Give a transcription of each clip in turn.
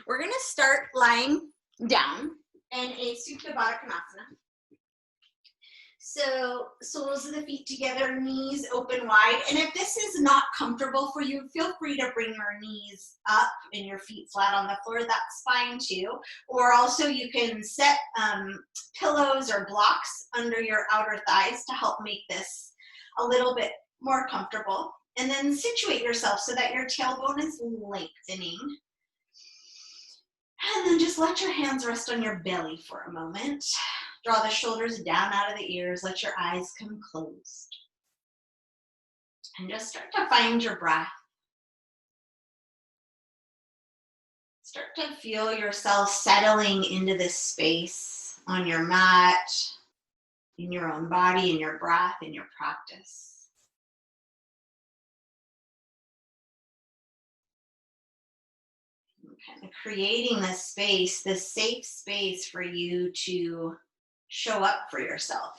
We're going to start lying down in a Supta Baddha Konasana. So soles of the feet together, knees open wide. And if this is not comfortable for you, feel free to bring your knees up and your feet flat on the floor. That's fine too. Or also you can set pillows or blocks under your outer thighs to help make this a little bit more comfortable. And then situate yourself so that your tailbone is lengthening. And then just let your hands rest on your belly for a moment. Draw the shoulders down out of the ears. Let your eyes come closed. And just start to find your breath. Start to feel yourself settling into this space on your mat, in your own body, in your breath, in your practice. Kind of creating this space, this safe space for you to show up for yourself,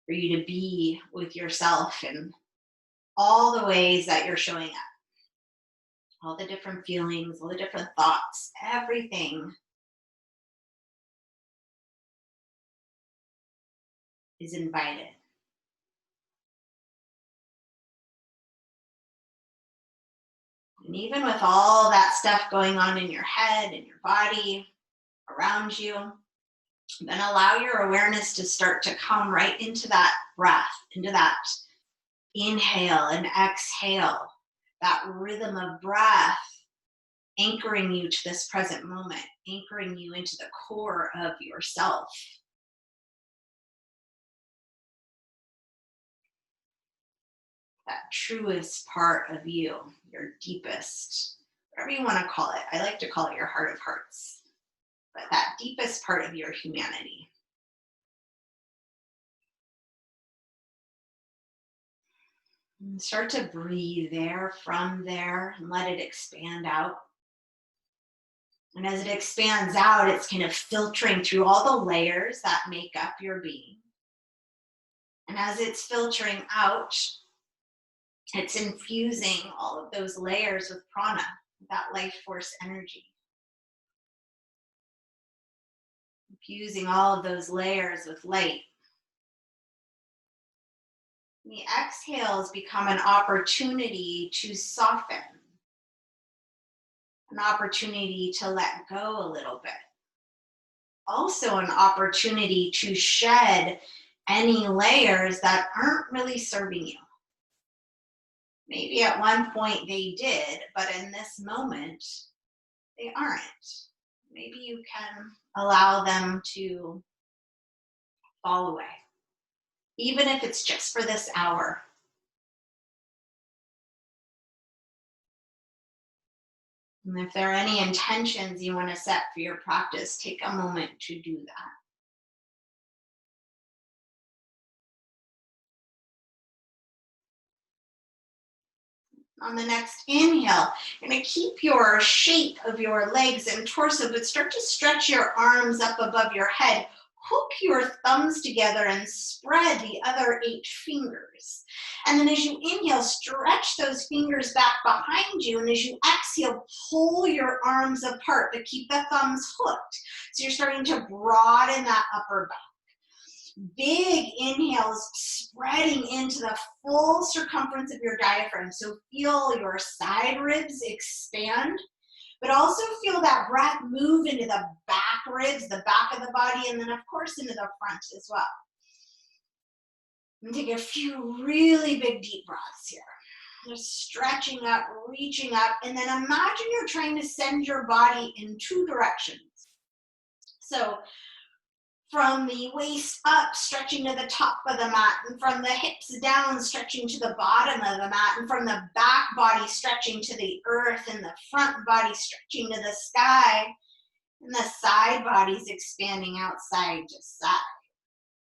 for you to be with yourself in all the ways that you're showing up, all the different feelings, all the different thoughts, everything is invited. And even with all that stuff going on in your head and your body, around you, then allow your awareness to start to come right into that breath, into that inhale and exhale, that rhythm of breath, anchoring you to this present moment, anchoring you into the core of yourself. That truest part of you, your deepest, whatever you want to call it. I like to call it your heart of hearts, but that deepest part of your humanity. And start to breathe there, from there, and let it expand out. And as it expands out, it's kind of filtering through all the layers that make up your being. And as it's filtering out, it's infusing all of those layers with prana, that life force energy. Infusing all of those layers with light. And the exhales become an opportunity to soften, an opportunity to let go a little bit. Also an opportunity to shed any layers that aren't really serving you. Maybe at one point they did, but in this moment, they aren't. Maybe you can allow them to fall away, even if it's just for this hour. And if there are any intentions you want to set for your practice, take a moment to do that. On the next inhale, you're going to keep your shape of your legs and torso, but start to stretch your arms up above your head. Hook your thumbs together and spread the other 8 fingers. And then as you inhale, stretch those fingers back behind you. And as you exhale, pull your arms apart, but keep the thumbs hooked. So you're starting to broaden that upper back. Big inhales spreading into the full circumference of your diaphragm. So feel your side ribs expand, but also feel that breath move into the back ribs, the back of the body, and then of course into the front as well. And take a few really big deep breaths here. Just stretching up, reaching up, and then imagine you're trying to send your body in 2 directions. So from the waist up, stretching to the top of the mat, and from the hips down, stretching to the bottom of the mat, and from the back body, stretching to the earth, and the front body, stretching to the sky, and the side body's expanding outside to side.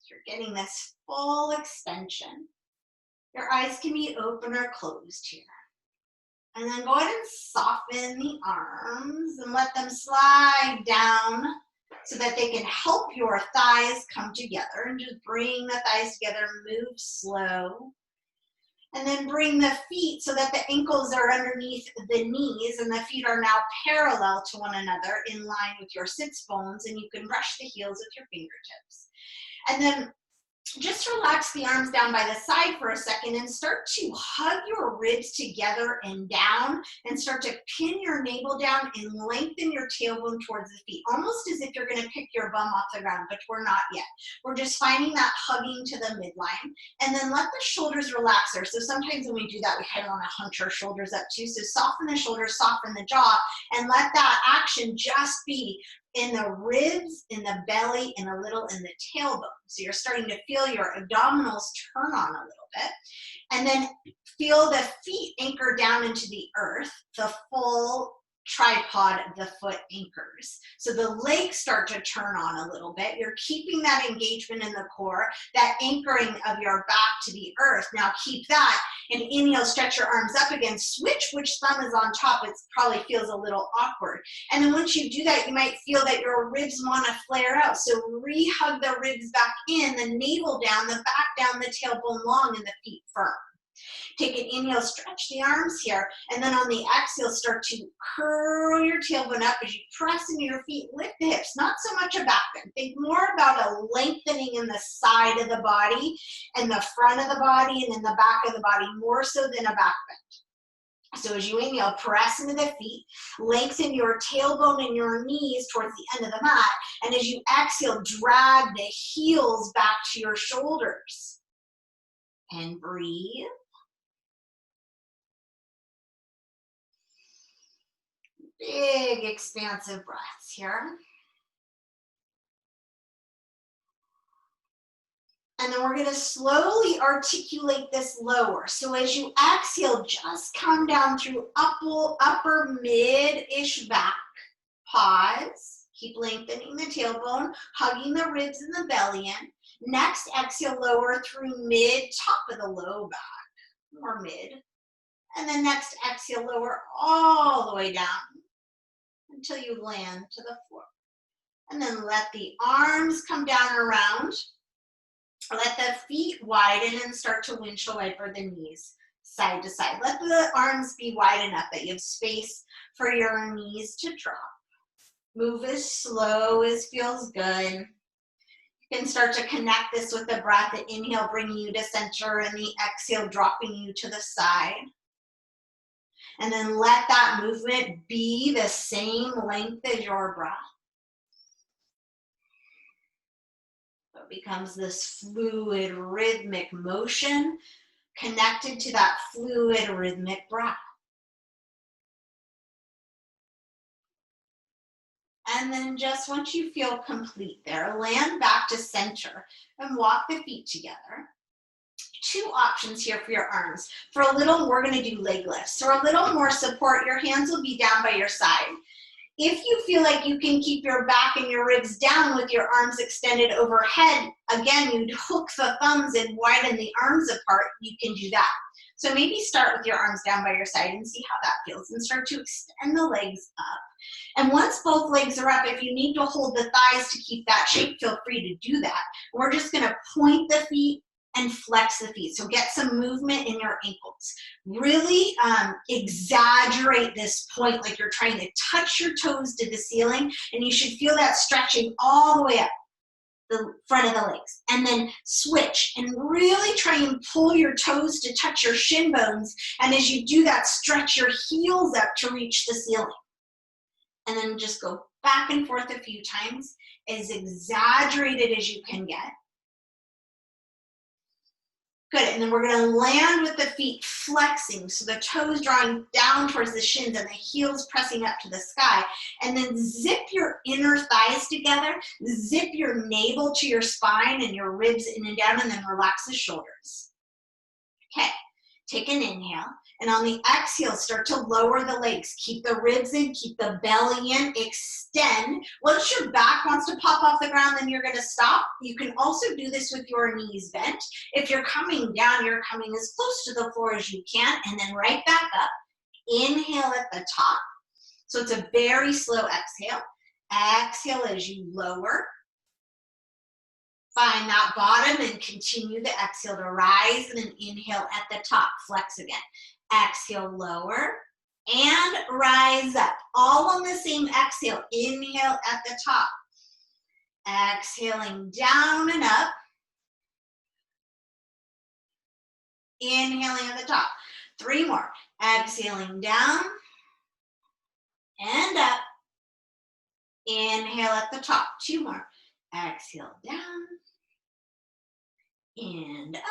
So you're getting this full extension. Your eyes can be open or closed here. And then go ahead and soften the arms and let them slide down so that they can help your thighs come together, and just bring the thighs together, move slow. And then bring the feet so that the ankles are underneath the knees and the feet are now parallel to one another in line with your sits bones, and you can brush the heels with your fingertips. And then just relax the arms down by the side for a second and start to hug your ribs together and down, and start to pin your navel down and lengthen your tailbone towards the feet, almost as if you're going to pick your bum off the ground, but we're not yet. We're just finding that hugging to the midline, and then let the shoulders relax there. So sometimes when we do that, we kind of want to hunch our shoulders up too. So soften the shoulders, soften the jaw, and let that action just be in the ribs, in the belly, and a little in the tailbone. So you're starting to feel your abdominals turn on a little bit. And then feel the feet anchor down into the earth, the full tripod of the foot anchors. So the legs start to turn on a little bit. You're keeping that engagement in the core, that anchoring of your back to the earth. Now keep that, and inhale, stretch your arms up again. Switch which thumb is on top. It probably feels a little awkward. And then once you do that, you might feel that your ribs want to flare out. So re-hug the ribs back in, the navel down, the back down, the tailbone long, and the feet firm. Take an inhale, stretch the arms here, and then on the exhale, start to curl your tailbone up as you press into your feet, lift the hips, not so much a back bend. Think more about a lengthening in the side of the body and the front of the body and in the back of the body, more so than a back bend. So as you inhale, press into the feet, lengthen your tailbone and your knees towards the end of the mat, and as you exhale, drag the heels back to your shoulders. And breathe. Big expansive breaths here. And then we're going to slowly articulate this lower. So as you exhale, just come down through upper mid-ish back. Pause. Keep lengthening the tailbone, hugging the ribs and the belly in. Next, exhale, lower through mid, top of the low back, or mid. And then next, exhale, lower all the way down until you land to the floor. And then let the arms come down around. Let the feet widen and start to windshield wiper the knees side to side. Let the arms be wide enough that you have space for your knees to drop. Move as slow as feels good. You can start to connect this with the breath. The inhale bringing you to center and the exhale dropping you to the side. And then let that movement be the same length as your breath. It becomes this fluid, rhythmic motion connected to that fluid, rhythmic breath. And then just once you feel complete there, land back to center and walk the feet together. Two options here for your arms. For a little, we're going to do leg lifts. So a little more support, your hands will be down by your side. If you feel like you can keep your back and your ribs down with your arms extended overhead, again, you'd hook the thumbs and widen the arms apart, you can do that. So maybe start with your arms down by your side and see how that feels, and start to extend the legs up. And once both legs are up, if you need to hold the thighs to keep that shape, feel free to do that. We're just going to point the feet and flex the feet. So get some movement in your ankles. Really exaggerate this point like you're trying to touch your toes to the ceiling, and you should feel that stretching all the way up the front of the legs. And then switch and really try and pull your toes to touch your shin bones. And as you do that, stretch your heels up to reach the ceiling. And then just go back and forth a few times, as exaggerated as you can get. Good, and then we're going to land with the feet flexing, so the toes drawing down towards the shins and the heels pressing up to the sky. And then zip your inner thighs together, zip your navel to your spine and your ribs in and down, and then relax the shoulders. Okay, take an inhale, and on the exhale, start to lower the legs. Keep the ribs in, keep the belly in, extend. Once your back wants to pop off the ground, then you're going to stop. You can also do this with your knees bent. If you're coming down, you're coming as close to the floor as you can, and then right back up. Inhale at the top. So it's a very slow exhale. Exhale as you lower. Find that bottom and continue the exhale to rise, and then inhale at the top, flex again. Exhale, lower, and rise up. All on the same exhale. Inhale at the top. Exhaling down and up. Inhaling at the top. 3 more. Exhaling down and up. Inhale at the top. 2 more. Exhale down and up.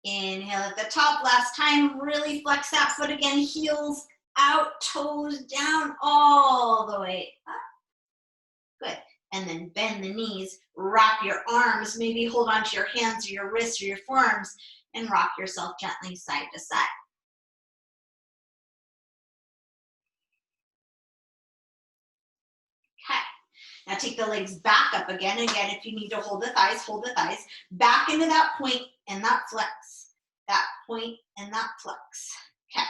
Inhale at the top. Last time, really flex that foot again. Heels out, toes down, all the way up. Good. And then bend the knees, wrap your arms, maybe hold onto your hands or your wrists or your forearms, and rock yourself gently side to side. Okay. Now take the legs back up again. Again, if you need to hold the thighs, hold the thighs. Back into that point and that flex. That point and that flex. Okay.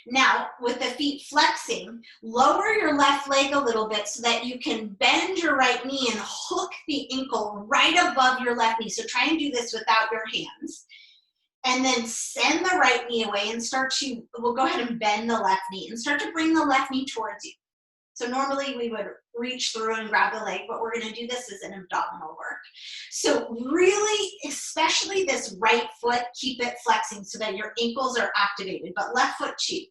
Now, with the feet flexing, lower your left leg a little bit so that you can bend your right knee and hook the ankle right above your left knee. So try and do this without your hands. And then send the right knee away and start to, we'll go ahead and bend the left knee and start to bring the left knee towards you. So normally we would reach through and grab the leg, but we're going to do this as an abdominal work. So really, especially this right foot, keep it flexing so that your ankles are activated, but left foot too.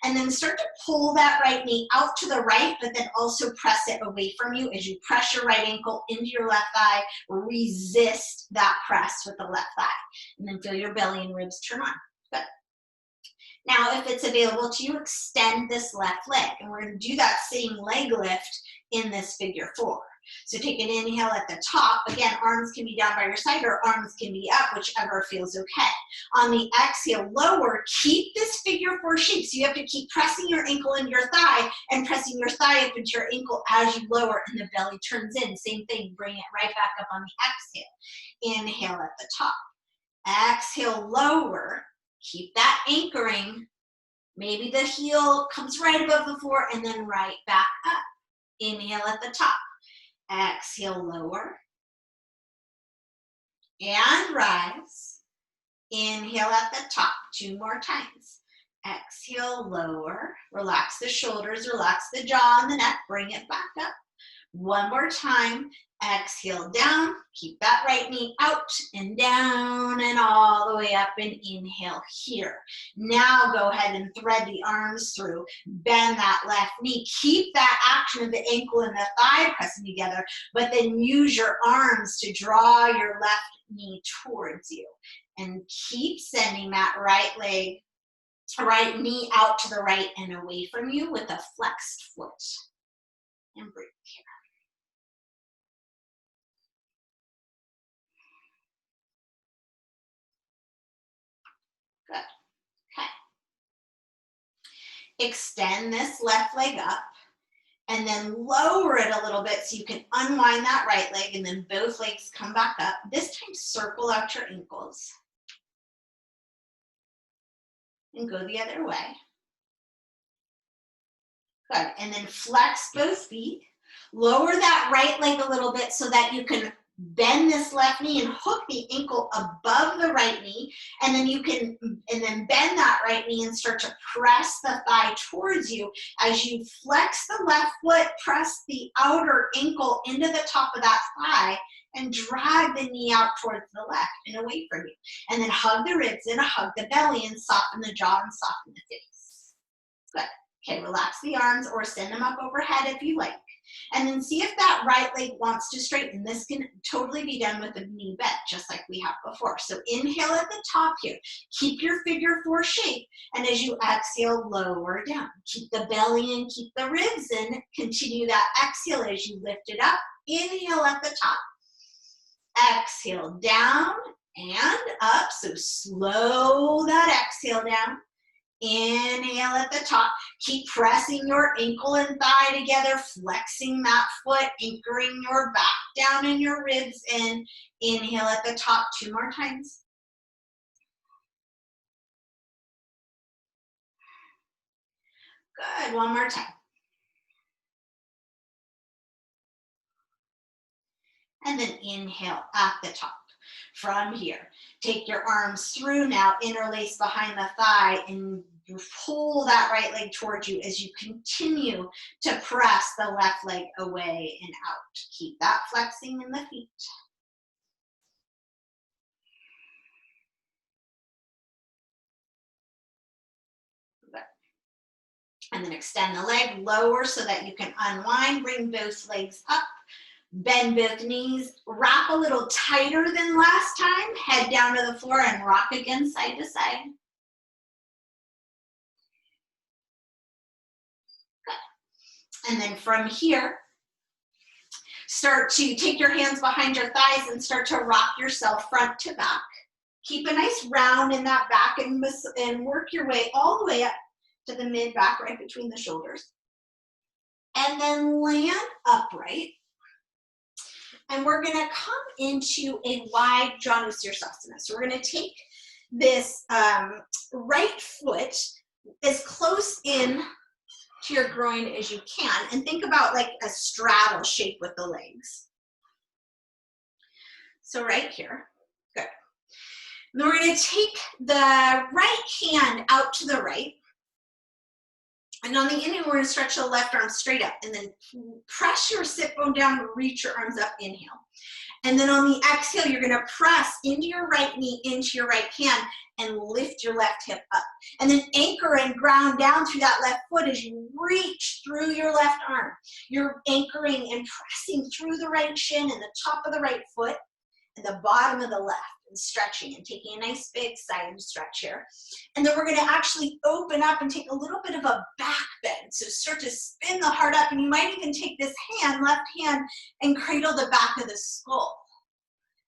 And then start to pull that right knee out to the right, but then also press it away from you as you press your right ankle into your left thigh. Resist that press with the left thigh. And then feel your belly and ribs turn on. Good. Now, if it's available to you, extend this left leg. And we're going to do that same leg lift in this figure 4. So take an inhale at the top. Again, arms can be down by your side or arms can be up, whichever feels okay. On the exhale, lower, keep this figure 4 shape. So you have to keep pressing your ankle into your thigh and pressing your thigh up into your ankle as you lower and the belly turns in. Same thing, bring it right back up on the exhale. Inhale at the top. Exhale, lower. Keep that anchoring. Maybe the heel comes right above the floor and then right back up. Inhale at the top. Exhale, lower. And rise. Inhale at the top. 2 more times. Exhale, lower. Relax the shoulders, relax the jaw and the neck. Bring it back up. 1 more time. Exhale down, keep that right knee out and down and all the way up and inhale here. Now go ahead and thread the arms through, bend that left knee, keep that action of the ankle and the thigh pressing together, but then use your arms to draw your left knee towards you and keep sending that right knee out to the right and away from you with a flexed foot. And breathe here. Good. Okay. Extend this left leg up and then lower it a little bit so you can unwind that right leg and then both legs come back up. This time circle out your ankles and go the other way. Good. And then flex both feet. Lower that right leg a little bit so that you can bend this left knee and hook the ankle above the right knee, and then bend that right knee and start to press the thigh towards you. As you flex the left foot, press the outer ankle into the top of that thigh and drag the knee out towards the left and away from you. And then hug the ribs in, hug the belly and soften the jaw and soften the face. Good. Okay, relax the arms or send them up overhead if you like. And then see if that right leg wants to straighten. This can totally be done with a knee bent, just like we have before. So inhale at the top here. Keep your figure 4 shape. And as you exhale, lower down. Keep the belly in, keep the ribs in. Continue that exhale as you lift it up. Inhale at the top. Exhale down and up. So slow that exhale down. Inhale at the top. Keep pressing your ankle and thigh together, flexing that foot, anchoring your back down and your ribs in. Inhale at the top 2 more times. Good. 1 more time. And then inhale at the top. From here, take your arms through now, interlace behind the thigh, and pull that right leg towards you as you continue to press the left leg away and out. Keep that flexing in the feet. Good. And then extend the leg lower so that you can unwind, bring both legs up. Bend both knees, wrap a little tighter than last time, head down to the floor and rock again side to side. Good. And then from here, start to take your hands behind your thighs and start to rock yourself front to back. Keep a nice round in that back and work your way all the way up to the mid back right between the shoulders. And then land upright. And we're going to come into a wide Janusirsasana. So we're going to take this right foot as close in to your groin as you can. And think about like a straddle shape with the legs. So right here. Good. And then we're going to take the right hand out to the right. And on the inhale, we're going to stretch the left arm straight up and then press your sit bone down and reach your arms up, inhale. And then on the exhale, you're going to press into your right knee, into your right hand, and lift your left hip up. And then anchor and ground down through that left foot as you reach through your left arm. You're anchoring and pressing through the right shin and the top of the right foot and the bottom of the left. And stretching and taking a nice big side stretch here. And then we're going to actually open up and take a little bit of a back bend. So start to spin the heart up, and you might even take this hand, left hand, and cradle the back of the skull.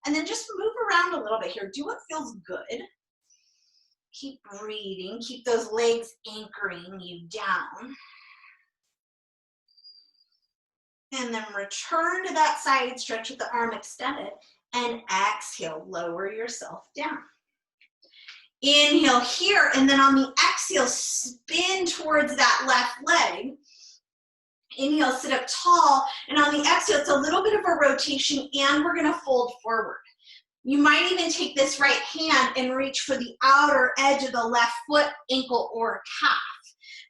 And then just move around a little bit here. Do what feels good. Keep breathing. Keep those legs anchoring you down. And then return to that side stretch with the arm extended. And exhale, lower yourself down. Inhale here, and then on the exhale, spin towards that left leg. Inhale, sit up tall, and on the exhale, it's a little bit of a rotation, and we're gonna fold forward. You might even take this right hand and reach for the outer edge of the left foot, ankle, or calf.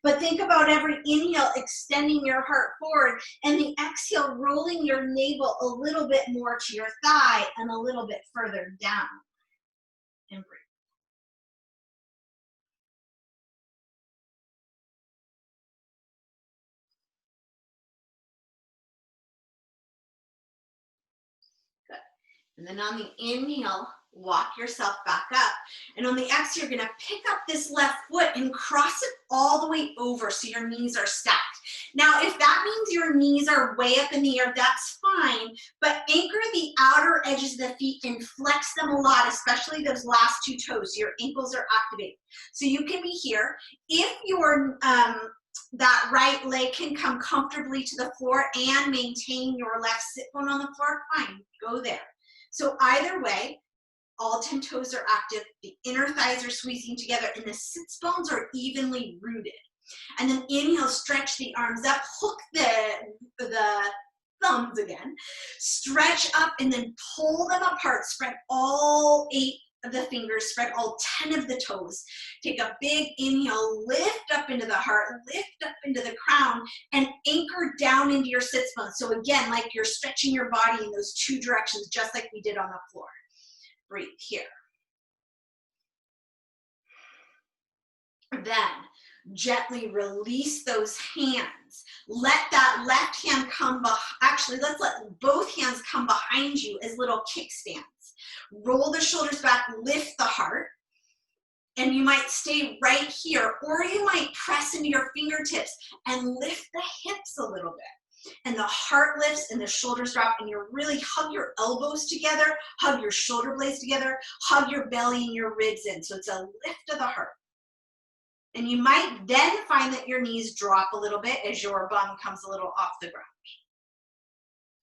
But think about every inhale extending your heart forward, and the exhale rolling your navel a little bit more to your thigh and a little bit further down. And breathe. Good. And then on the inhale, walk yourself back up. And on the exhale, you're going to pick up this left foot and cross it all the way over so your knees are stacked. Now, if that means your knees are way up in the air, that's fine, but anchor the outer edges of the feet and flex them a lot, especially those last two toes, so your ankles are activated. So you can be here. If your that right leg can come comfortably to the floor and maintain your left sit bone on the floor, fine, go there. So either way, all 10 toes are active, the inner thighs are squeezing together, and the sits bones are evenly rooted. And then inhale, stretch the arms up, hook the thumbs again, stretch up, and then pull them apart, spread all 8 of the fingers, spread all 10 of the toes. Take a big inhale, lift up into the heart, lift up into the crown, and anchor down into your sits bones. So again, like you're stretching your body in those 2 directions, just like we did on the floor. Breathe here. Then gently release those hands. Let that left hand come actually, let's let both hands come behind you as little kickstands. Roll the shoulders back, lift the heart. And you might stay right here, or you might press into your fingertips and lift the hips a little bit. And the heart lifts and the shoulders drop, and you really hug your elbows together, hug your shoulder blades together, hug your belly and your ribs in. So it's a lift of the heart. And you might then find that your knees drop a little bit as your bum comes a little off the ground.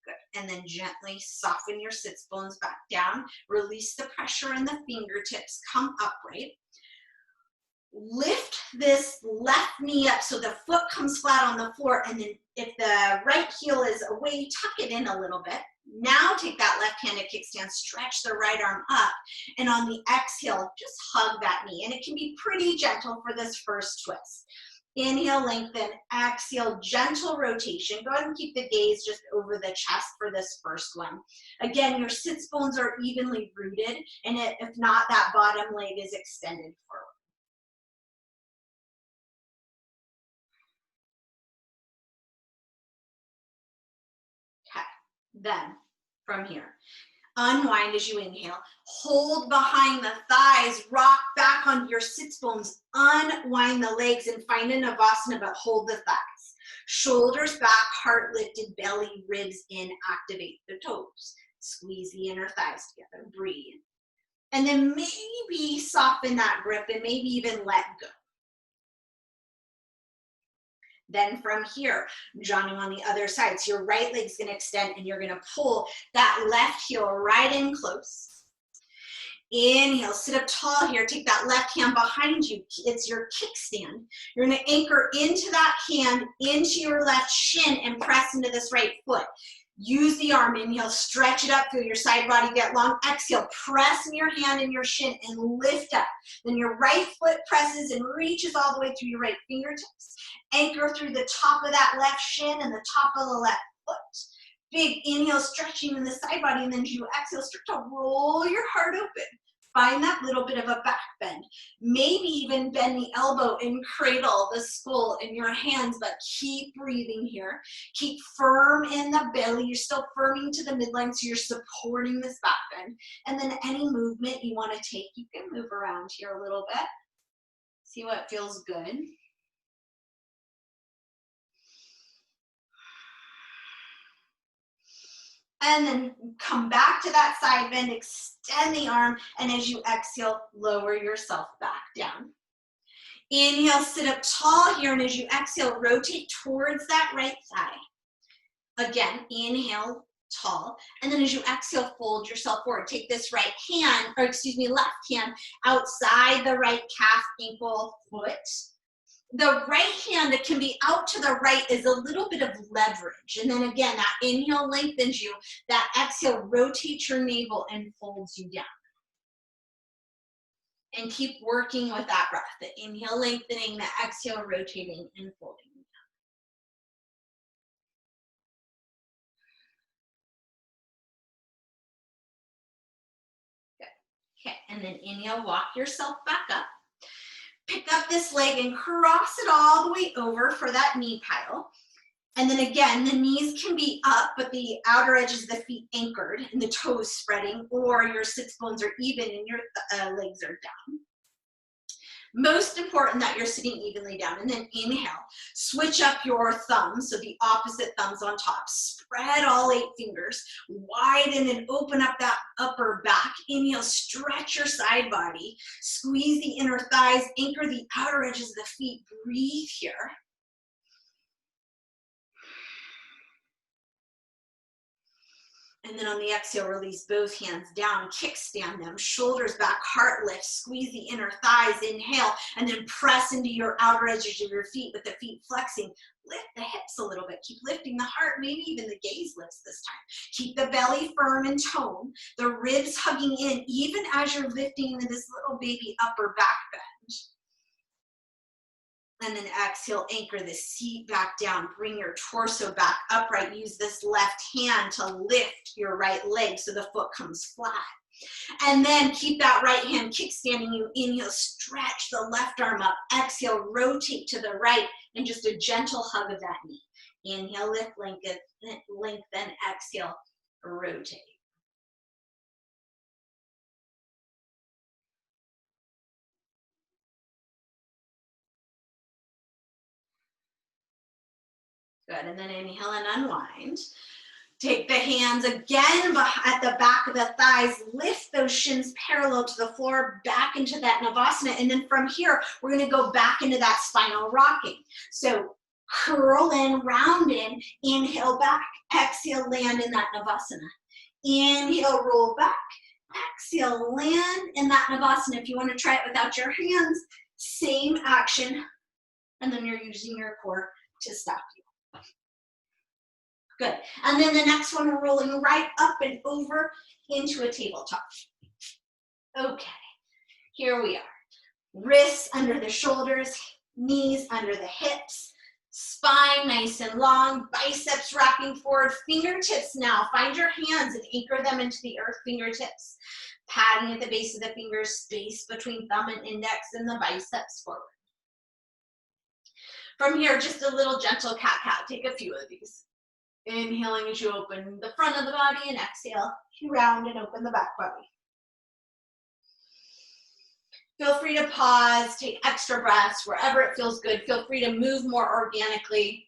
Good. And then gently soften your sits bones back down. Release the pressure in the fingertips. Come upright. Lift this left knee up so the foot comes flat on the floor, and then if the right heel is away, tuck it in a little bit. Now take that left-handed kickstand, stretch the right arm up, and on the exhale, just hug that knee. And it can be pretty gentle for this first twist. Inhale, lengthen, exhale, gentle rotation. Go ahead and keep the gaze just over the chest for this first one. Again, your sits bones are evenly rooted, and if not, that bottom leg is extended forward. Okay, then from here, unwind as you inhale, hold behind the thighs, rock back onto your sits bones, unwind the legs and find a Navasana, but hold the thighs. Shoulders back, heart lifted, belly, ribs in, activate the toes. Squeeze the inner thighs together, breathe. And then maybe soften that grip and maybe even let go. Then from here, joining on the other side. So your right leg's gonna extend and you're gonna pull that left heel right in close. Inhale, sit up tall here. Take that left hand behind you. It's your kickstand. You're gonna anchor into that hand, into your left shin and press into this right foot. Use the arm, inhale, stretch it up, feel your side body get long. Exhale, press in your hand and your shin and lift up. Then your right foot presses and reaches all the way through your right fingertips. Anchor through the top of that left shin and the top of the left foot. Big inhale, stretching in the side body, and then as you exhale, start to roll your heart open. Find that little bit of a back bend. Maybe even bend the elbow and cradle the skull in your hands, but keep breathing here. Keep firm in the belly. You're still firming to the midline, so you're supporting this back bend. And then any movement you want to take, you can move around here a little bit. See what feels good. And then come back to that side bend, extend the arm, and as you exhale, lower yourself back down. Inhale, sit up tall here, and as you exhale, rotate towards that right thigh. Again, inhale, tall, and then as you exhale, fold yourself forward. Take this left hand outside the right calf, ankle, foot. The right hand that can be out to the right is a little bit of leverage. And then again, that inhale lengthens you. That exhale rotates your navel and folds you down. And keep working with that breath. The inhale lengthening, the exhale rotating and folding down. Good. Okay, and then inhale, walk yourself back up. Pick up this leg and cross it all the way over for that knee pile. And then again, the knees can be up, but the outer edges of the feet anchored and the toes spreading, or your sits bones are even and your legs are down. Most important that you're sitting evenly down. And then inhale, switch up your thumbs, so the opposite thumbs on top. Spread all 8 fingers, widen and open up that upper back. Inhale, stretch your side body, squeeze the inner thighs, anchor the outer edges of the feet. Breathe here. And then on the exhale, release both hands down, kickstand them, shoulders back, heart lift, squeeze the inner thighs, inhale, and then press into your outer edges of your feet with the feet flexing. Lift the hips a little bit, keep lifting the heart, maybe even the gaze lifts this time. Keep the belly firm and toned, the ribs hugging in, even as you're lifting into this little baby upper back bend. And then exhale, anchor the seat back down. Bring your torso back upright. Use this left hand to lift your right leg so the foot comes flat. And then keep that right hand kickstanding you. Inhale, stretch the left arm up. Exhale, rotate to the right, and just a gentle hug of that knee. Inhale, lift, lengthen, exhale, rotate. Good, and then inhale and unwind. Take the hands again at the back of the thighs, lift those shins parallel to the floor, back into that Navasana, and then from here, we're gonna go back into that spinal rocking. So curl in, round in, inhale back, exhale, land in that Navasana. Inhale, roll back, exhale, land in that Navasana. If you wanna try it without your hands, same action, and then you're using your core to stop you. Good. And then the next one, we're rolling right up and over into a tabletop. Okay, here we are. Wrists under the shoulders, knees under the hips, spine nice and long, biceps wrapping forward, fingertips now. Find your hands and anchor them into the earth, fingertips. Padding at the base of the fingers, space between thumb and index, and the biceps forward. From here, just a little gentle cat-cow. Take a few of these. Inhaling as you open the front of the body, and exhale, you round and open the back body. Feel free to pause, take extra breaths wherever it feels good. Feel free to move more organically.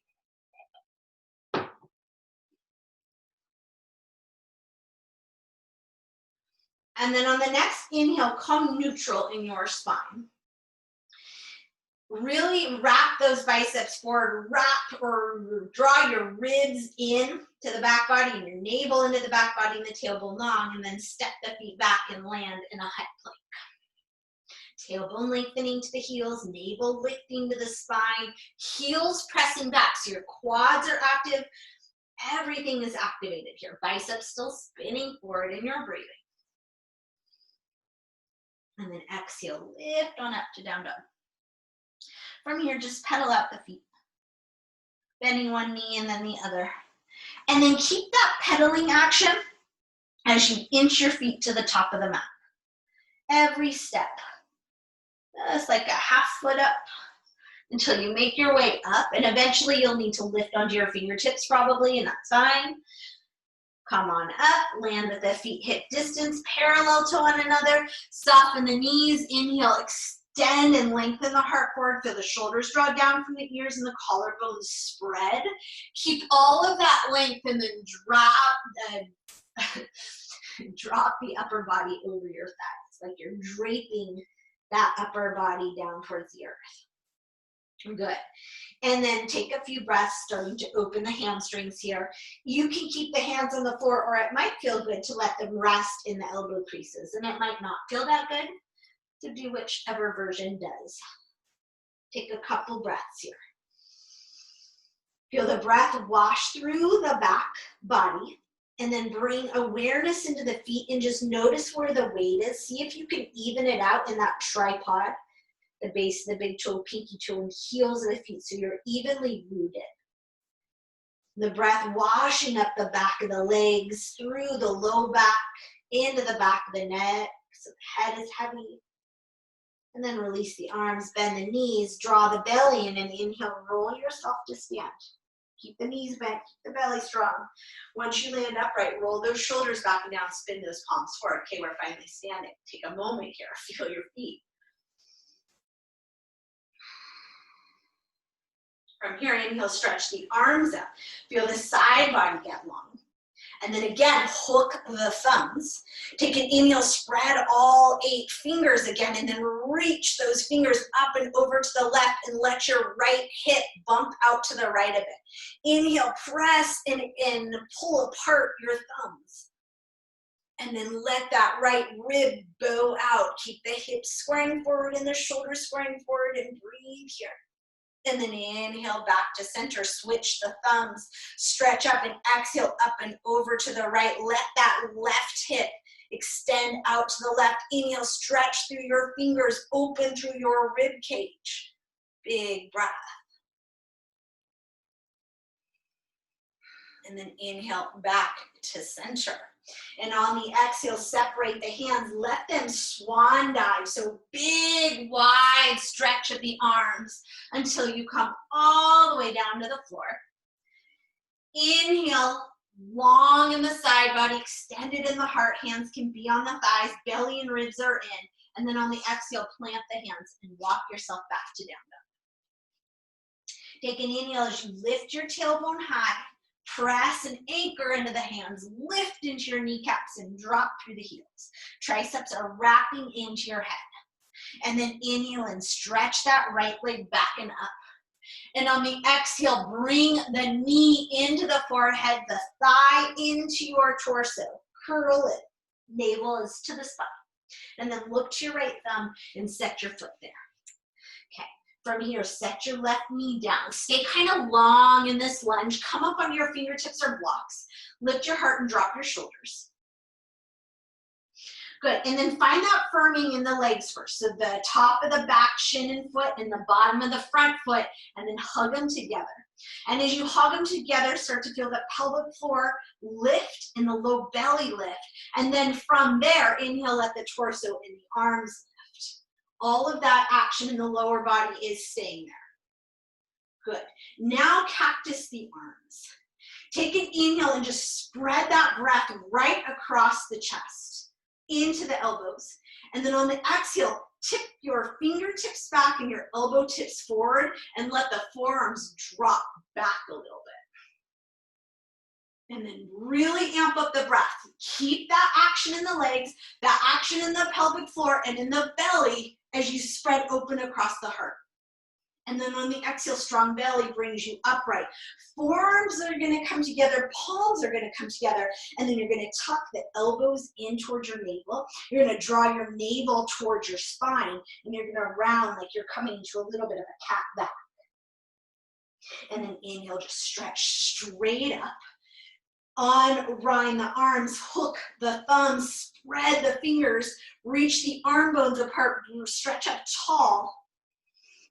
And then on the next inhale, come neutral in your spine. Really wrap those biceps forward, wrap or draw your ribs in to the back body and your navel into the back body and the tailbone long, and then step the feet back and land in a high plank. Tailbone lengthening to the heels, navel lifting to the spine, heels pressing back so your quads are active. Everything is activated here. Biceps still spinning forward in your breathing. And then exhale, lift on up to down dog. From here, just pedal out the feet. Bending one knee and then the other. And then keep that pedaling action as you inch your feet to the top of the mat. Every step. Just like a half foot up until you make your way up, and eventually you'll need to lift onto your fingertips probably, and that's fine. Come on up, land with the feet hip distance, parallel to one another. Soften the knees, inhale, extend and lengthen the heart forward. Feel the shoulders draw down from the ears and the collarbones spread. Keep all of that length and then drop the upper body over your thighs, like you're draping that upper body down towards the earth. Good. And then take a few breaths, starting to open the hamstrings here. You can keep the hands on the floor, or it might feel good to let them rest in the elbow creases, and it might not feel that good, to do whichever version does. Take a couple breaths here. Feel the breath wash through the back body, and then bring awareness into the feet and just notice where the weight is. See if you can even it out in that tripod, the base of the big toe, pinky toe, and heels of the feet, so you're evenly rooted. The breath washing up the back of the legs, through the low back, into the back of the neck, so the head is heavy. And then release the arms, bend the knees, draw the belly in, and inhale, roll yourself to stand. Keep the knees bent, keep the belly strong. Once you land upright, roll those shoulders back and down, spin those palms forward. Okay, we're finally standing. Take a moment here, feel your feet. From here, inhale, stretch the arms up. Feel the side body get long. And then again, hook the thumbs. Take an inhale, spread all 8 fingers again, and then reach those fingers up and over to the left and let your right hip bump out to the right of it. Inhale, press and pull apart your thumbs. And then let that right rib bow out. Keep the hips squaring forward and the shoulders squaring forward, and breathe here. And then inhale back to center, switch the thumbs, stretch up and exhale up and over to the right. Let that left hip extend out to the left. Inhale, stretch through your fingers, open through your rib cage. Big breath. And then inhale back to center. And on the exhale, separate the hands, let them swan dive. So big, wide stretch of the arms until you come all the way down to the floor. Inhale, long in the side body, extended in the heart. Hands can be on the thighs, belly and ribs are in. And then on the exhale, plant the hands and walk yourself back to down dog. Take an inhale as you lift your tailbone high. Press and anchor into the hands, lift into your kneecaps and drop through the heels. Triceps are wrapping into your head. And then inhale and stretch that right leg back and up. And on the exhale, bring the knee into the forehead, the thigh into your torso. Curl it. Navel is to the spine. And then look to your right thumb and set your foot there. Okay. From here, set your left knee down. Stay kind of long in this lunge. Come up on your fingertips or blocks. Lift your heart and drop your shoulders. Good, and then find that firming in the legs first. So the top of the back shin and foot and the bottom of the front foot, and then hug them together. And as you hug them together, start to feel the pelvic floor lift and the low belly lift. And then from there, inhale, let the torso and the arms lift. All of that action in the lower body is staying there. Good. Now cactus the arms. Take an inhale and just spread that breath right across the chest into the elbows. And then on the exhale, tip your fingertips back and your elbow tips forward and let the forearms drop back a little bit. And then really amp up the breath. Keep that action in the legs, that action in the pelvic floor and in the belly as you spread open across the heart. And then on the exhale, strong belly brings you upright. Forearms are going to come together, palms are going to come together, and then you're going to tuck the elbows in towards your navel. You're going to draw your navel towards your spine, and you're going to round like you're coming into a little bit of a cat back. And then inhale, just stretch straight up. Unwind the arms, hook the thumbs, spread the fingers, reach the arm bones apart, stretch up tall.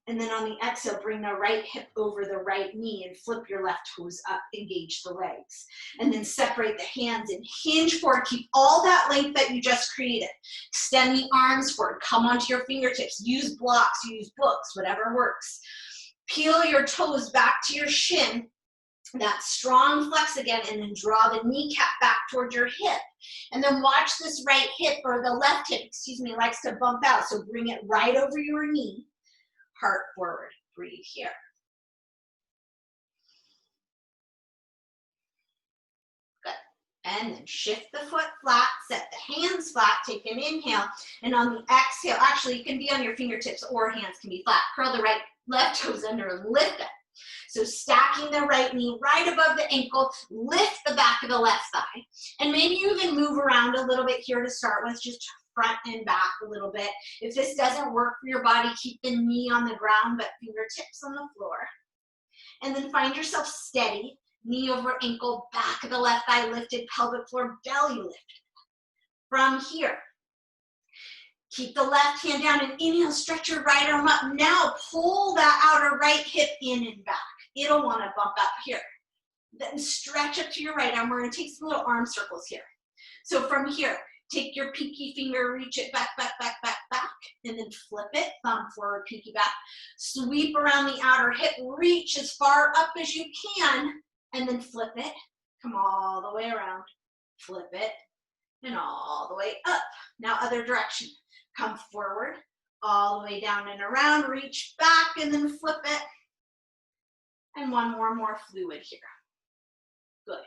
And then on the exhale, bring the right hip over the right knee and flip your left toes up, engage the legs. And then separate the hands and hinge forward. Keep all that length that you just created. Extend the arms forward, come onto your fingertips. Use blocks, use books, whatever works. Peel your toes back to your shin. That strong flex again, and then draw the kneecap back towards your hip. And then watch this right hip, or the left hip, excuse me, likes to bump out. So bring it right over your knee. Heart forward, breathe here. Good. And then shift the foot flat, set the hands flat, take an inhale, and on the exhale, actually you can be on your fingertips or hands can be flat. Curl the left toes under and lift it. So stacking the right knee right above the ankle, lift the back of the left thigh. And maybe you even move around a little bit here to start with, just front and back a little bit. If this doesn't work for your body, keep the knee on the ground, but fingertips on the floor. And then find yourself steady, knee over ankle, back of the left thigh lifted, pelvic floor, belly lifted. From here, keep the left hand down and inhale, stretch your right arm up. Now pull that outer right hip in and back. It'll want to bump up here. Then stretch up to your right arm. We're going to take some little arm circles here. So from here, take your pinky finger, reach it back, back, back, back, back, and then flip it, thumb forward, pinky back. Sweep around the outer hip, reach as far up as you can, and then flip it. Come all the way around, flip it, and all the way up. Now other direction. Come forward, all the way down and around, reach back, and then flip it. And one more fluid here. Good.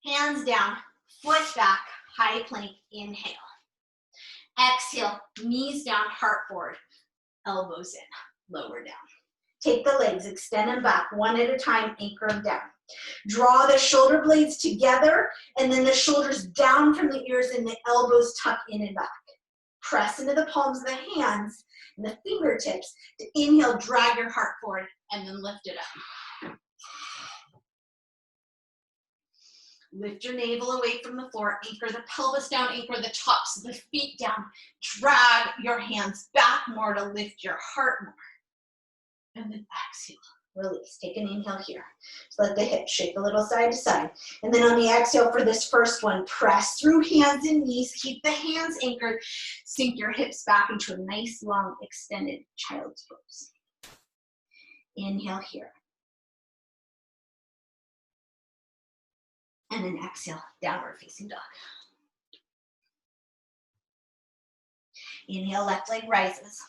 Hands down, foot back, high plank, inhale. Exhale, knees down, heart forward, elbows in, lower down. Take the legs, extend them back, one at a time, anchor them down. Draw the shoulder blades together, and then the shoulders down from the ears and the elbows tuck in and back. Press into the palms of the hands and the fingertips to inhale, drag your heart forward, and then lift it up. Lift your navel away from the floor, anchor the pelvis down, anchor the tops of the feet down. Drag your hands back more to lift your heart more. And then exhale, release. Take an inhale here. So let the hips shake a little side to side. And then on the exhale for this first one, press through hands and knees. Keep the hands anchored. Sink your hips back into a nice, long, extended child's pose. Inhale here. And then exhale, downward facing dog. Inhale, left leg rises.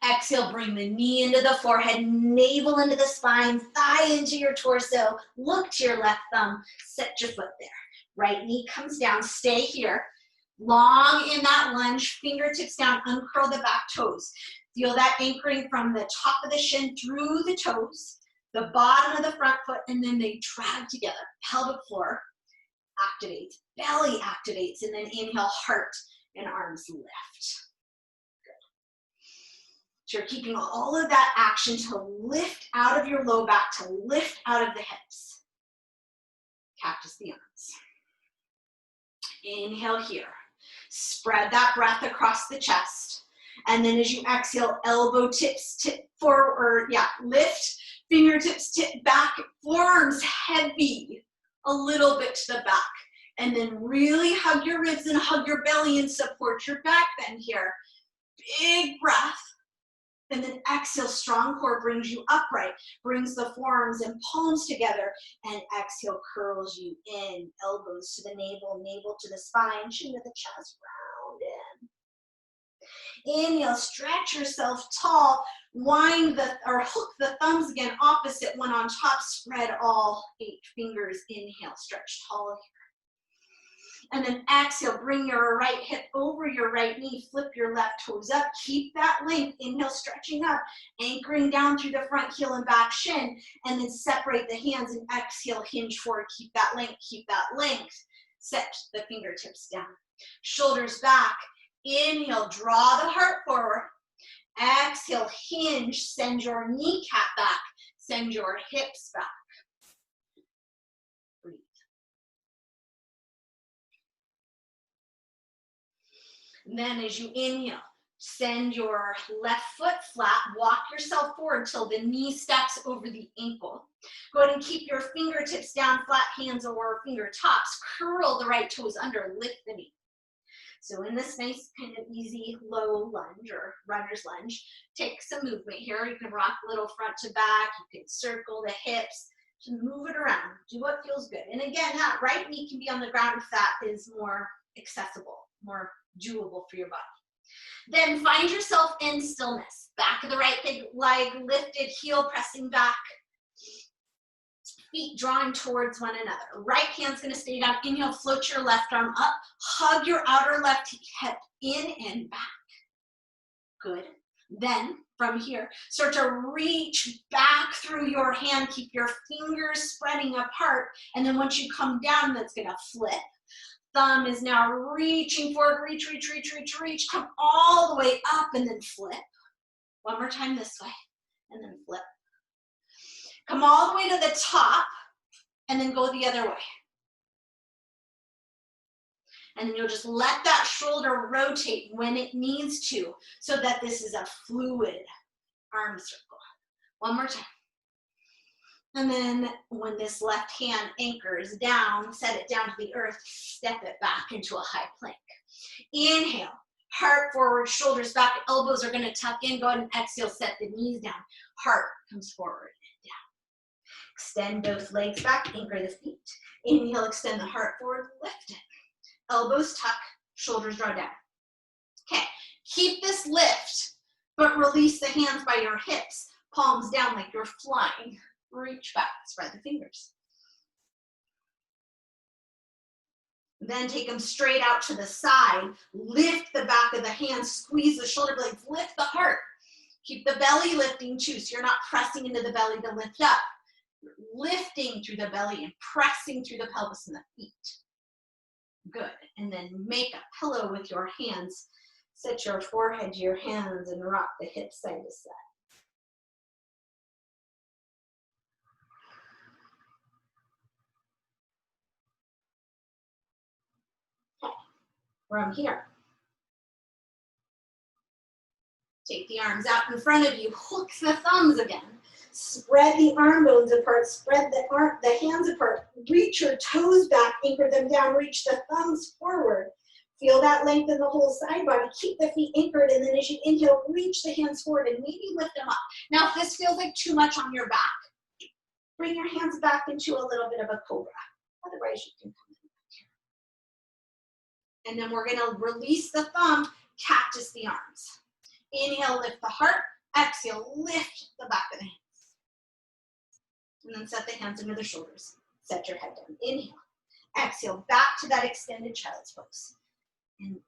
Exhale, bring the knee into the forehead, navel into the spine, thigh into your torso. Look to your left thumb, set your foot there. Right knee comes down, stay here. Long in that lunge, fingertips down, uncurl the back toes. Feel that anchoring from the top of the shin through the toes, the bottom of the front foot, and then they drag together. Pelvic floor activates, belly activates, and then inhale, heart and arms lift. Good. So you're keeping all of that action to lift out of your low back, to lift out of the hips. Cactus the arms. Inhale here. Spread that breath across the chest. And then as you exhale, elbow tips tip forward, lift, fingertips tip back, forearms heavy, a little bit to the back. And then really hug your ribs and hug your belly and support your back bend here. Big breath. And then exhale, strong core brings you upright, brings the forearms and palms together, and exhale curls you in, elbows to the navel, navel to the spine, chin to the chest, round in. Inhale, stretch yourself tall, hook the thumbs again, opposite one on top, spread all 8 fingers, inhale, stretch tall here. And then exhale, bring your right hip over your right knee, flip your left toes up, keep that length, inhale, stretching up, anchoring down through the front heel and back shin, and then separate the hands and exhale, hinge forward, keep that length, set the fingertips down. Shoulders back, inhale, draw the heart forward, exhale, hinge, send your kneecap back, send your hips back. And then as you inhale, send your left foot flat, walk yourself forward till the knee steps over the ankle. Go ahead and keep your fingertips down, flat hands over fingertips, curl the right toes under, lift the knee. So in this nice kind of easy low lunge or runner's lunge, take some movement here. You can rock a little front to back, you can circle the hips, just move it around, do what feels good. And again, that right knee can be on the ground if that is more accessible, more doable for your body. Then find yourself in stillness. Back of the right leg lifted, heel pressing back, feet drawing towards one another. Right hand's gonna stay down. Inhale, float your left arm up, hug your outer left hip in and back. Good. Then from here, start to reach back through your hand, keep your fingers spreading apart, and then once you come down, that's gonna flip. Thumb is now reaching forward, reach, come all the way up and then flip. One more time this way, and then flip. Come all the way to the top, and then go the other way. And then you'll just let that shoulder rotate when it needs to, so that this is a fluid arm circle. One more time. And then when this left hand anchors down, set it down to the earth, step it back into a high plank. Inhale, heart forward, shoulders back, elbows are gonna tuck in. Go ahead and exhale, set the knees down. Heart comes forward and down. Extend both legs back, anchor the feet. Inhale, extend the heart forward, lift it. Elbows tuck, shoulders draw down. Okay, keep this lift, but release the hands by your hips, palms down like you're flying. Reach back, spread the fingers. Then take them straight out to the side. Lift the back of the hands, squeeze the shoulder blades, lift the heart. Keep the belly lifting too, so you're not pressing into the belly to lift up. You're lifting through the belly and pressing through the pelvis and the feet. Good. And then make a pillow with your hands. Set your forehead to your hands and rock the hips side to side. From here, take the arms out in front of you, hook the thumbs again, spread the arm bones apart, spread the hands apart, reach your toes back, anchor them down, reach the thumbs forward, feel that length in the whole side body, keep the feet anchored, and then as you inhale, reach the hands forward and maybe lift them up. Now if this feels like too much on your back, bring your hands back into a little bit of a cobra, otherwise you can come. And then we're gonna release the thumb, cactus the arms. Inhale, lift the heart. Exhale, lift the back of the hands. And then set the hands under the shoulders. Set your head down. Inhale. Exhale, back to that extended child's pose. And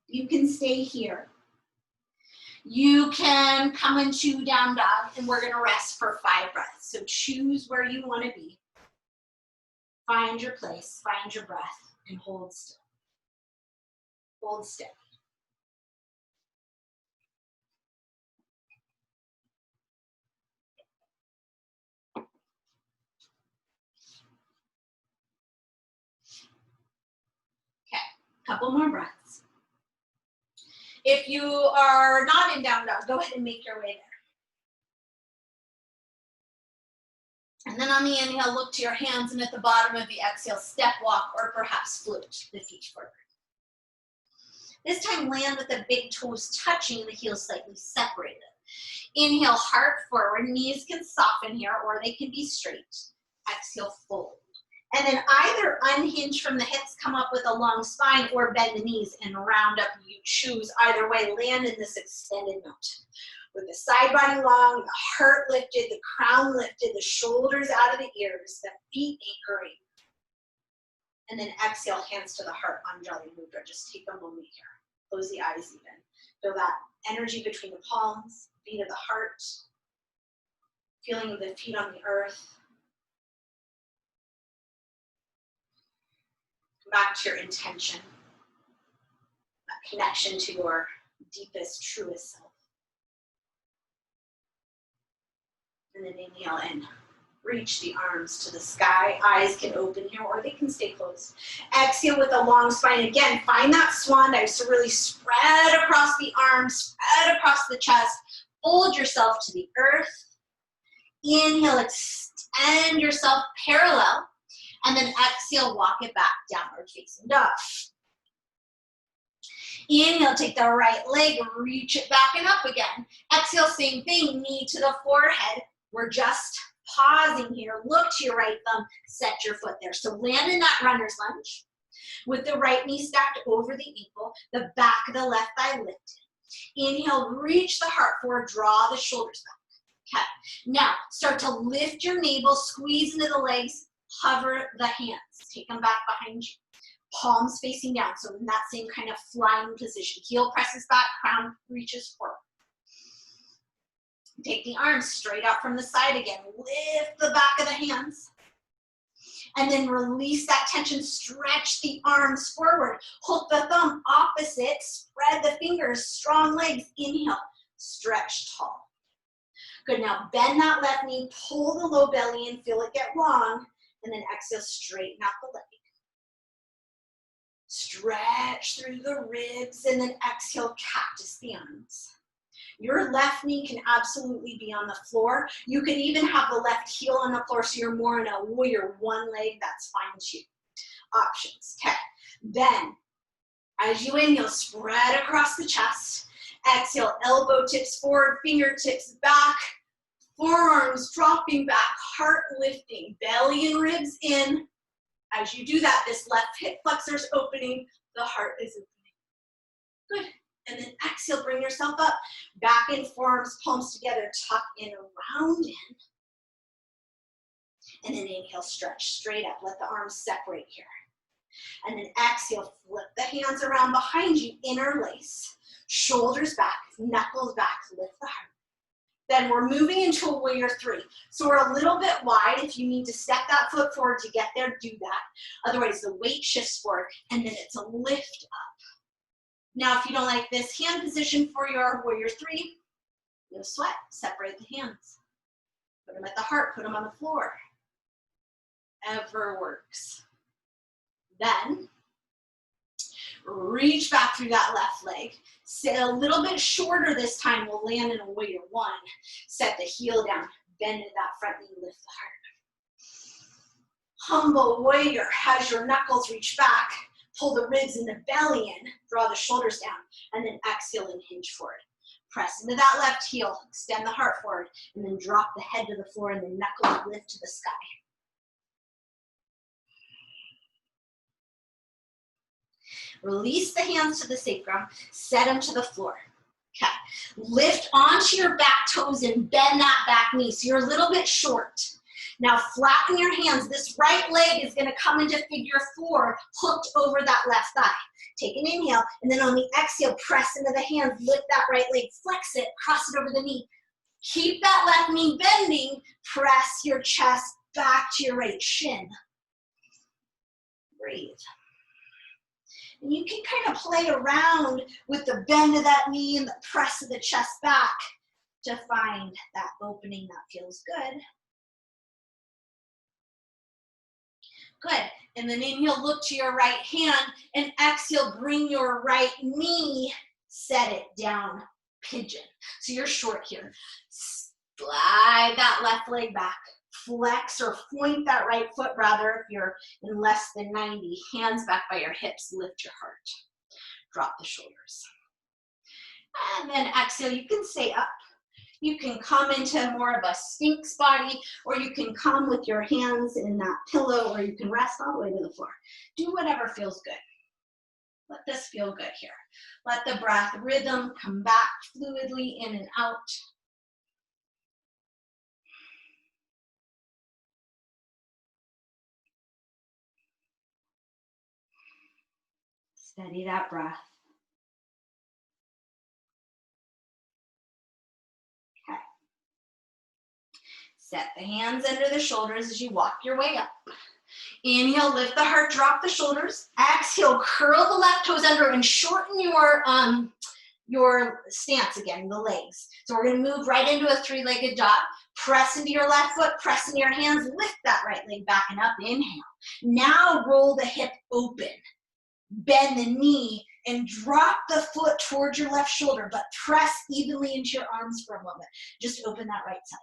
you can stay here. You can come into down dog, and we're gonna rest for 5 breaths. So choose where you wanna be. Find your place, find your breath, and hold still. Hold still. Okay, couple more breaths. If you are not in down dog, go ahead and make your way there. And then on the inhale, look to your hands, and at the bottom of the exhale, step, walk, or perhaps float the feet forward. This time, land with the big toes touching and the heels slightly separated. Inhale, heart forward. Knees can soften here, or they can be straight. Exhale, fold. And then either unhinge from the hips, come up with a long spine, or bend the knees and round up. You choose either way. Land in this extended mountain. With the side body long, the heart lifted, the crown lifted, the shoulders out of the ears, the feet anchoring. And then exhale, hands to the heart, Anjali Mudra. Just take a moment here. Close the eyes even. Feel that energy between the palms, beat of the heart, feeling of the feet on the earth. Come back to your intention, that connection to your deepest, truest self. And then inhale in. Reach the arms to the sky. Eyes can open here, or they can stay closed. Exhale with a long spine. Again, find that swan dive. So really spread across the arms, spread across the chest. Fold yourself to the earth. Inhale, extend yourself parallel. And then exhale, walk it back, downward facing dog. Inhale, take the right leg, reach it back and up again. Exhale, same thing, knee to the forehead. We're just pausing here. Look to your right thumb, set your foot there. So land in that runner's lunge with the right knee stacked over the ankle, the back of the left thigh lifted. Inhale, reach the heart forward, draw the shoulders back. Okay, now start to lift your navel, squeeze into the legs, hover the hands. Take them back behind you. Palms facing down, so in that same kind of flying position. Heel presses back, crown reaches forward. Take the arms straight out from the side again. Lift the back of the hands. And then release that tension. Stretch the arms forward. Hook the thumb opposite. Spread the fingers. Strong legs. Inhale. Stretch tall. Good. Now bend that left knee. Pull the low belly in. Feel it get long. And then exhale. Straighten out the leg. Stretch through the ribs. And then exhale. Cactus the arms. Your left knee can absolutely be on the floor. You can even have the left heel on the floor so you're more in a warrior one leg. That's fine too. Options. Okay. Then, as you inhale, spread across the chest. Exhale, elbow tips forward, fingertips back, forearms dropping back, heart lifting, belly and ribs in. As you do that, this left hip flexor is opening, the heart is opening. Good. And then exhale, bring yourself up. Back in, forearms, palms together, tuck in, round in. And then inhale, stretch straight up. Let the arms separate here. And then exhale, flip the hands around behind you, interlace. Shoulders back, knuckles back, lift the heart. Then we're moving into a warrior three. So we're a little bit wide. If you need to step that foot forward to get there, do that. Otherwise, the weight shifts forward, and then it's a lift up. Now, if you don't like this hand position for your warrior three, no sweat. Separate the hands. Put them at the heart. Put them on the floor. Ever works. Then, reach back through that left leg. Sit a little bit shorter this time. We'll land in a warrior one. Set the heel down. Bend at that front knee. Lift the heart. Humble warrior. As your knuckles reach back, pull the ribs and the belly in. Draw the shoulders down. And then exhale and hinge forward. Press into that left heel. Extend the heart forward. And then drop the head to the floor and the knuckles lift to the sky. Release the hands to the sacrum, set them to the floor. Okay. Lift onto your back toes and bend that back knee. So you're a little bit short. Now flatten your hands. This right leg is going to come into figure four, hooked over that left thigh. Take an inhale, and then on the exhale, press into the hands, lift that right leg, flex it, cross it over the knee. Keep that left knee bending. Press your chest back to your right shin. breathe. And you can kind of play around with the bend of that knee and the press of the chest back to find that opening that feels good. Good. And then inhale, look to your right hand, and exhale, bring your right knee, set it down, pigeon. So you're short here. Slide that left leg back. Flex or point that right foot rather if you're in less than 90. Hands back by your hips, lift your heart. Drop the shoulders. And then exhale, you can stay up. You can come into more of a Sphinx body, or you can come with your hands in that pillow, or you can rest all the way to the floor. Do whatever feels good. Let this feel good here. Let the breath rhythm come back fluidly in and out. Steady that breath. Okay. Set the hands under the shoulders as you walk your way up. Inhale, lift the heart, drop the shoulders. Exhale, curl the left toes under and shorten your stance again, the legs. So we're going to move right into a three-legged dog. Press into your left foot, press into your hands, lift that right leg back and up. Inhale. Now roll the hip open. Bend the knee and drop the foot towards your left shoulder, but press evenly into your arms for a moment. Just open that right side.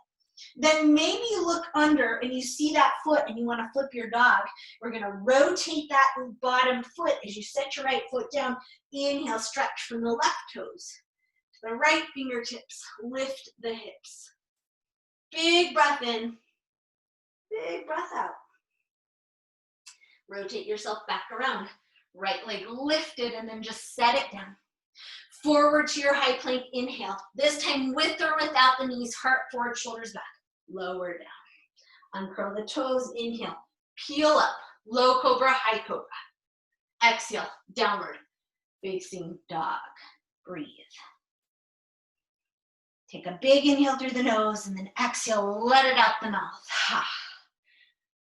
Then maybe you look under and you see that foot and you want to flip your dog. We're going to rotate that bottom foot as you set your right foot down. Inhale, stretch from the left toes to the right fingertips. Lift the hips. Big breath in, big breath out. Rotate yourself back around. Right leg lifted and then just set it down. Forward to your high plank, inhale. This time with or without the knees, heart forward, shoulders back. Lower down. Uncurl the toes, inhale. Peel up, low cobra, high cobra. Exhale, downward facing dog. Breathe. Take a big inhale through the nose and then exhale, let it out the mouth.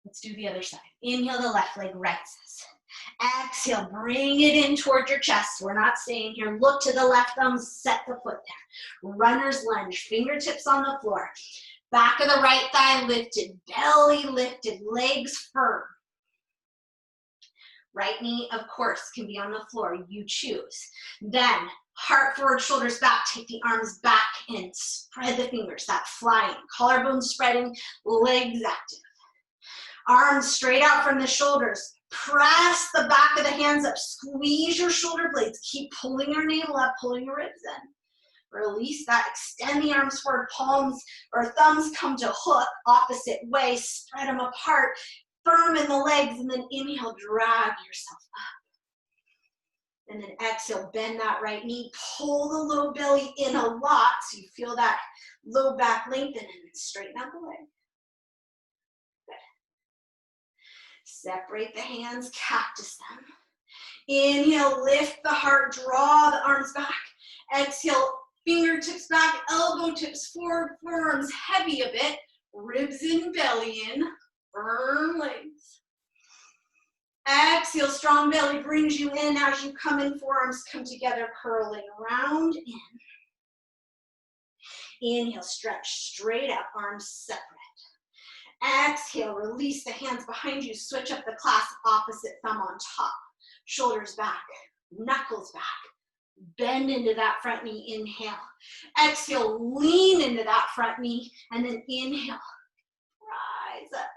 Let's do the other side. Inhale, the left leg rises. Exhale, bring it in toward your chest. We're not staying here. Look to the left thumb, set the foot there. Runner's lunge, fingertips on the floor. Back of the right thigh lifted, belly lifted, legs firm. Right knee, of course, can be on the floor. You choose. Then, heart forward, shoulders back. Take the arms back in. Spread the fingers, that flying. Collarbone spreading, legs active. Arms straight out from the shoulders. Press the back of the hands up. Squeeze your shoulder blades. Keep pulling your navel up, pulling your ribs in. Release that. Extend the arms forward. Palms or thumbs come to hook opposite way. Spread them apart. Firm in the legs. And then inhale, drag yourself up. And then exhale, bend that right knee. Pull the low belly in a lot so you feel that low back lengthen. And then straighten out the leg. Separate the hands, cactus them. Inhale, lift the heart, draw the arms back. Exhale, fingertips back, elbow tips forward, forearms heavy a bit. Ribs in, belly in, firm legs. Exhale, strong belly brings you in as you come in, forearms come together, curling around in. Inhale, stretch straight up, arms separate. Exhale, release the hands behind you. Switch up the clasp, opposite thumb on top. Shoulders back, knuckles back. Bend into that front knee, inhale. Exhale, lean into that front knee, and then inhale. Rise up.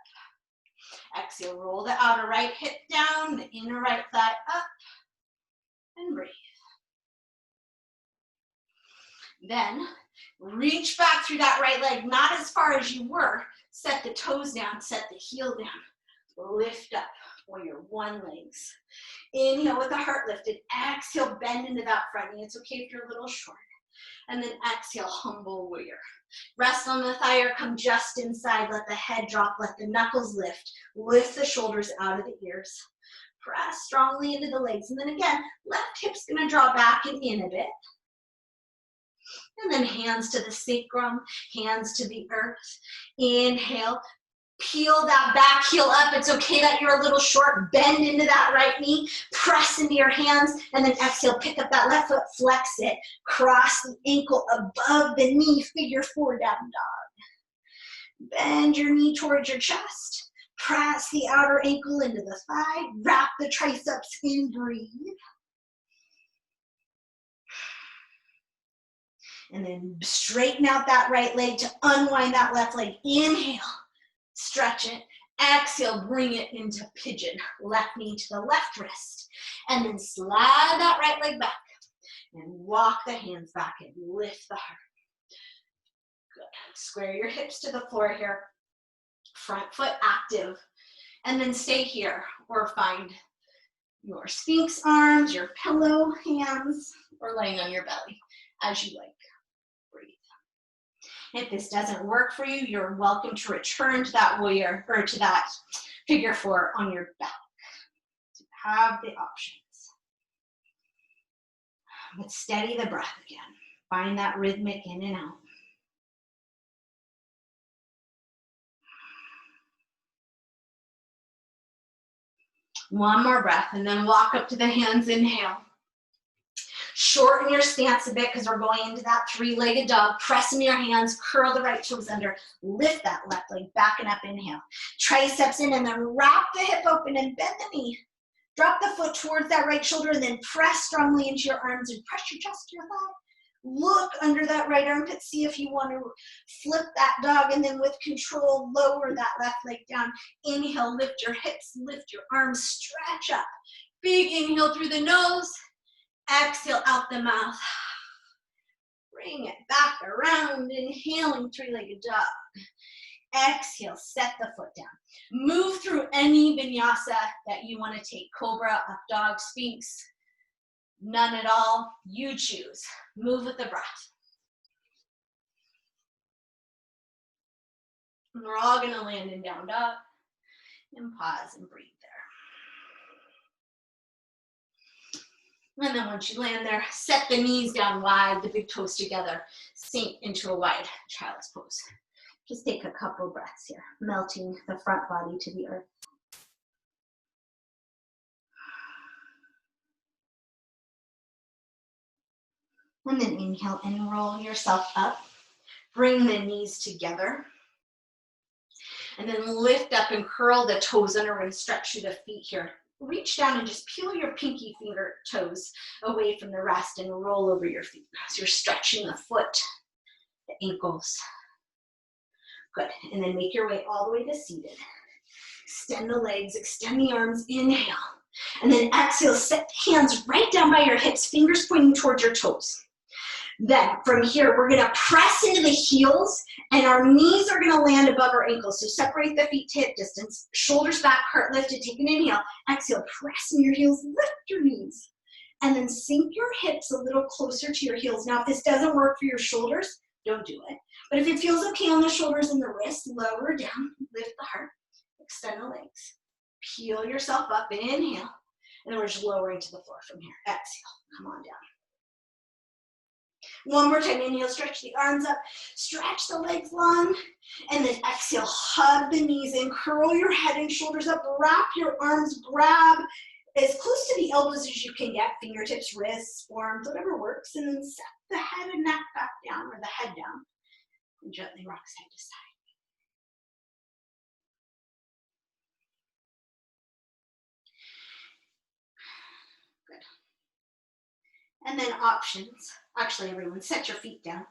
Exhale, roll the outer right hip down, the inner right thigh up, and breathe. Then, reach back through that right leg, not as far as you were. Set the toes down, set the heel down. Lift up for your one legs. Inhale with the heart lifted. Exhale, bend into that front knee. It's okay if you're a little short. And then exhale, humble warrior. Rest on the thigh or come just inside. Let the head drop, let the knuckles lift. Lift the shoulders out of the ears. Press strongly into the legs. And then again, left hip's gonna draw back and in a bit. And then hands to the sacrum, hands to the earth. Inhale, Peel that back heel up. It's okay that you're a little short. Bend into that right knee. Press into your hands. And then exhale, pick up that left foot, flex it. Cross the ankle above the knee. Figure 4 down dog. Bend your knee towards your chest. Press the outer ankle into the thigh. Wrap the triceps in. Breathe. And then straighten out that right leg to unwind that left leg. Inhale. Stretch it. Exhale, bring it into pigeon. Left knee to the left wrist. And then slide that right leg back. And walk the hands back and lift the heart. Good. Square your hips to the floor here. Front foot active. And then stay here or find your Sphinx arms, your pillow hands, or laying on your belly as you like. If this doesn't work for you, you're welcome to return to that warrior or to that figure 4 on your back. To have the options. But steady the breath again. Find that rhythmic in and out. One more breath and then walk up to the hands. Inhale. Shorten your stance a bit because we're going into that 3-legged dog. Press into your hands, curl the right toes under, lift that left leg back and up. Inhale. Triceps in and then wrap the hip open and bend the knee. Drop the foot towards that right shoulder and then press strongly into your arms and press your chest to your thigh. Look under that right armpit. See if you want to flip that dog and then with control, lower that left leg down. Inhale, lift your hips, lift your arms, stretch up. Big inhale through the nose. Exhale out the mouth. Bring it back around. Inhaling 3-legged dog. Exhale, set the foot down. Move through any vinyasa that you want to take. Cobra, up dog, Sphinx. None at all. You choose. Move with the breath. And we're all going to land in down dog. And pause and breathe. And then once you land there, set the knees down wide, the big toes together, sink into a wide child's pose. Just take a couple breaths here, melting the front body to the earth. And then inhale and roll yourself up. Bring the knees together. And then lift up and curl the toes under. We're going to stretch through the feet here. Reach down and just peel your pinky finger toes away from the rest and roll over your feet. So you're stretching the foot, the ankles. Good. And then make your way all the way to seated. Extend the legs, extend the arms. Inhale. And then exhale, set the hands right down by your hips, fingers pointing towards your toes. Then from here, we're going to press into the heels and our knees are going to land above our ankles. So separate the feet to hip distance, shoulders back, heart lifted, take an inhale. Exhale, press in your heels, lift your knees. And then sink your hips a little closer to your heels. Now, if this doesn't work for your shoulders, don't do it. But if it feels okay on the shoulders and the wrists, lower down, lift the heart, extend the legs. Peel yourself up, inhale. And then we're just lowering to the floor from here. Exhale, come on down. One more time, inhale, stretch the arms up, stretch the legs long, and then exhale, hug the knees in, curl your head and shoulders up, wrap your arms, grab as close to the elbows as you can get, fingertips, wrists, forearms, whatever works, and then set the head and neck back down, or the head down, and gently rock side to side. And then options. Actually, everyone, set your feet down.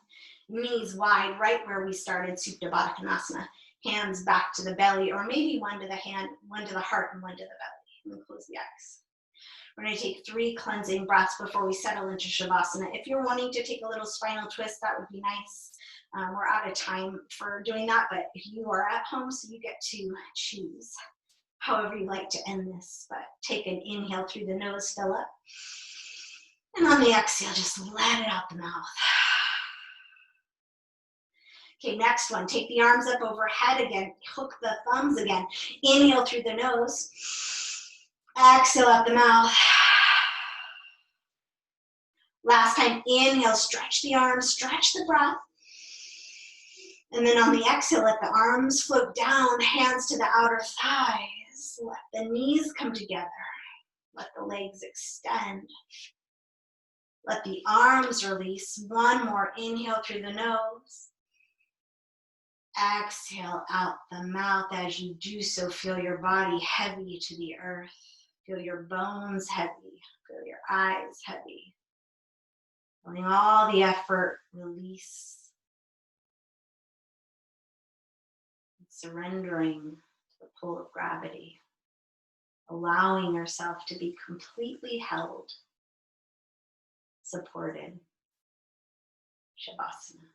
Knees wide, right where we started, Supta Baddha Konasana. Hands back to the belly, or maybe one to the hand, one to the heart, and one to the belly. And then close the eyes. We're going to take 3 cleansing breaths before we settle into Shavasana. If you're wanting to take a little spinal twist, that would be nice. We're out of time for doing that, but if you are at home, so you get to choose however you like to end this. But take an inhale through the nose, fill up. And on the exhale, just let it out the mouth. Okay, next one. Take the arms up overhead again. Hook the thumbs again. Inhale through the nose. Exhale out the mouth. Last time, inhale, stretch the arms, stretch the breath. And then on the exhale, let the arms float down, hands to the outer thighs. Let the knees come together. Let the legs extend. Let the arms release. One more inhale through the nose. Exhale out the mouth. As you do so, feel your body heavy to the earth. Feel your bones heavy. Feel your eyes heavy. Feeling all the effort release. Surrendering to the pull of gravity. Allowing yourself to be completely held, supported. Shavasana.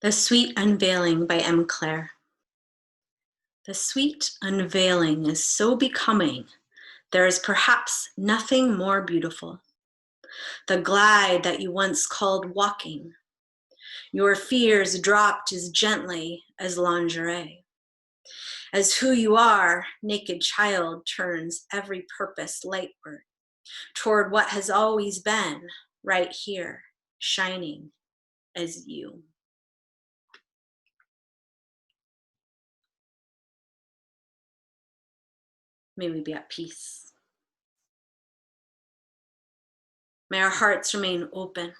The Sweet Unveiling by M. Claire. The sweet unveiling is so becoming, there is perhaps nothing more beautiful. The glide that you once called walking, your fears dropped as gently as lingerie. As who you are, naked child turns every purpose lightward, toward what has always been right here, shining as you. May we be at peace. May our hearts remain open.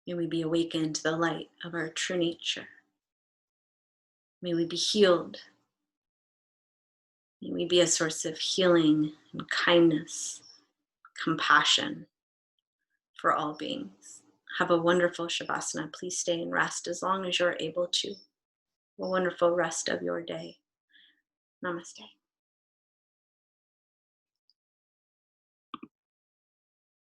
May we be awakened to the light of our true nature. May we be healed. May we be a source of healing and kindness, compassion for all beings. Have a wonderful Shavasana. Please stay and rest as long as you're able to. A wonderful rest of your day. Namaste.